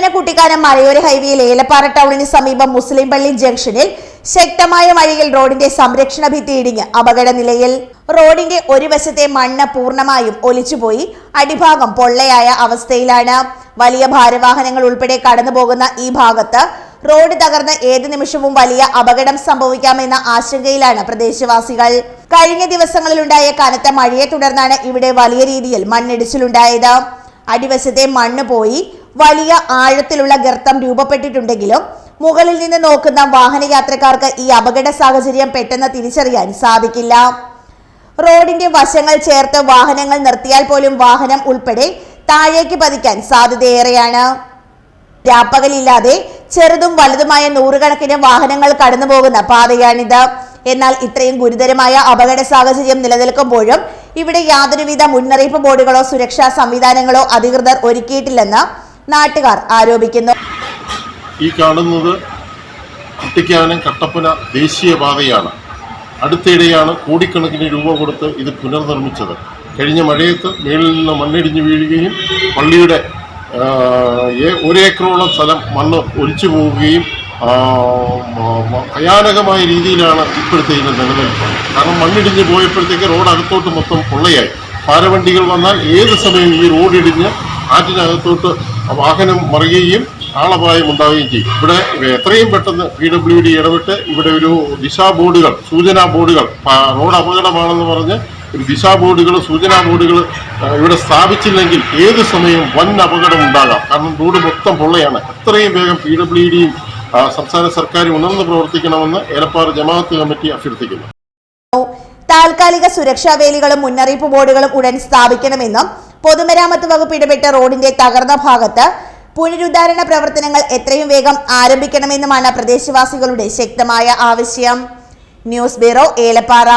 പുന്നമന കുട്ടിക്കാനം മലയോര ഹൈവേയിൽ ഏലപ്പാറ ടൗണിന് സമീപം മുസ്ലിം പള്ളി ജംഗ്ഷനിൽ ശക്തമായ മഴയിൽ റോഡിന്റെ സംരക്ഷണ ഭിത്തി ഇടിഞ്ഞ് അപകട നിലയിൽ. റോഡിന്റെ ഒരു വശത്തെ മണ്ണ് പൂർണ്ണമായും ഒലിച്ചുപോയി അടിഭാഗം പൊള്ളയായ അവസ്ഥയിലാണ്. വലിയ ഭാരവാഹനങ്ങൾ ഉൾപ്പെടെ കടന്നുപോകുന്ന ഈ ഭാഗത്ത് റോഡ് തകർന്ന് ഏത് നിമിഷവും വലിയ അപകടം സംഭവിക്കാമെന്ന ആശങ്കയിലാണ് പ്രദേശവാസികൾ. കഴിഞ്ഞ ദിവസങ്ങളിലുണ്ടായ കനത്ത മഴയെ തുടർന്നാണ് ഇവിടെ വലിയ രീതിയിൽ മണ്ണിടിച്ചിലുണ്ടായത്. അടിവശത്തെ മണ്ണ് പോയി വലിയ ആഴത്തിലുള്ള ഗർത്തം രൂപപ്പെട്ടിട്ടുണ്ടെങ്കിലും മുകളിൽ നിന്ന് നോക്കുന്ന വാഹനയാത്രക്കാർക്ക് ഈ അപകട സാഹചര്യം പെട്ടെന്ന് തിരിച്ചറിയാൻ സാധിക്കില്ല. റോഡിന്റെ വശങ്ങൾ ചേർത്ത് വാഹനങ്ങൾ നിർത്തിയാൽ പോലും വാഹനം ഉൾപ്പെടെ താഴേക്ക് പതിക്കാൻ സാധ്യതയേറെയാണ്. രാപ്പകലില്ലാതെ ചെറുതും വലുതുമായ നൂറുകണക്കിന് വാഹനങ്ങൾ കടന്നുപോകുന്ന പാതയാണിത്. എന്നാൽ ഇത്രയും ഗുരുതരമായ അപകട സാഹചര്യം നിലനിൽക്കുമ്പോഴും ഇവിടെ യാതൊരുവിധ മുന്നറിയിപ്പ് ബോർഡുകളോ സുരക്ഷാ സംവിധാനങ്ങളോ അധികൃതർ ഒരുക്കിയിട്ടില്ലെന്ന് നാട്ടുകാർ ആരോപിക്കുന്നു. ഈ കാണുന്നത് കുട്ടിക്കാനം കട്ടപ്പന ദേശീയപാതയാണ്. അടുത്തിടെയാണ് കോടിക്കണക്കിന് രൂപ കൊടുത്ത് ഇത് പുനർനിർമ്മിച്ചത്. കഴിഞ്ഞ മഴയത്ത് മേളിൽ നിന്ന് മണ്ണിടിഞ്ഞ് വീഴുകയും പള്ളിയുടെ ഒരേക്കറോളം സ്ഥലം മണ്ണ് ഒലിച്ചു പോവുകയും ഭയാനകമായ രീതിയിലാണ് ഇപ്പോഴത്തെ ഇതിൻ്റെ നിലനിൽപ്പ്. കാരണം മണ്ണിടിഞ്ഞ് പോയപ്പോഴത്തേക്ക് റോഡ് അകത്തോട്ട് മൊത്തം പൊള്ളയായി. ഭാരവണ്ടികൾ വന്നാൽ ഏത് സമയം ഈ റോഡിടിഞ്ഞ് ആറ്റിനകത്തോട്ട് വാഹനം മറിയുകയും ആളപായം ഉണ്ടാവുകയും ചെയ്യും. ഇവിടെ എത്രയും പെട്ടെന്ന് PWD ഇടപെട്ട് ഇവിടെ ഒരു ദിശാ ബോർഡുകൾ, സൂചനാ ബോർഡുകൾ, റോഡ് അപകടമാണെന്ന് പറഞ്ഞ് ഒരു ദിശാ ബോർഡുകൾ, സൂചനാ ബോർഡുകൾ ഇവിടെ സ്ഥാപിച്ചില്ലെങ്കിൽ ഏത് സമയവും വൻ അപകടം ഉണ്ടാകാം. കാരണം റോഡ് മൊത്തം പൊള്ളയാണ്. എത്രയും വേഗം PWDയും സംസ്ഥാന സർക്കാരും ഉണർന്ന് പ്രവർത്തിക്കണമെന്ന് ഏലപ്പാറ ജമാഅത്ത് കമ്മിറ്റി അഭ്യർത്ഥിക്കുന്നു. താൽക്കാലിക സുരക്ഷാ വേലികളും മുന്നറിയിപ്പ് ബോർഡുകളും ഉടൻ സ്ഥാപിക്കണമെന്നും പൊതുമരാമത്ത് വകുപ്പ് ഇടപെട്ട റോഡിന്റെ തകർന്ന ഭാഗത്ത് പുനരുദ്ധാരണ പ്രവർത്തനങ്ങൾ എത്രയും വേഗം ആരംഭിക്കണമെന്നുമാണ് പ്രദേശവാസികളുടെ ശക്തമായ ആവശ്യം. News bureau, Elappara.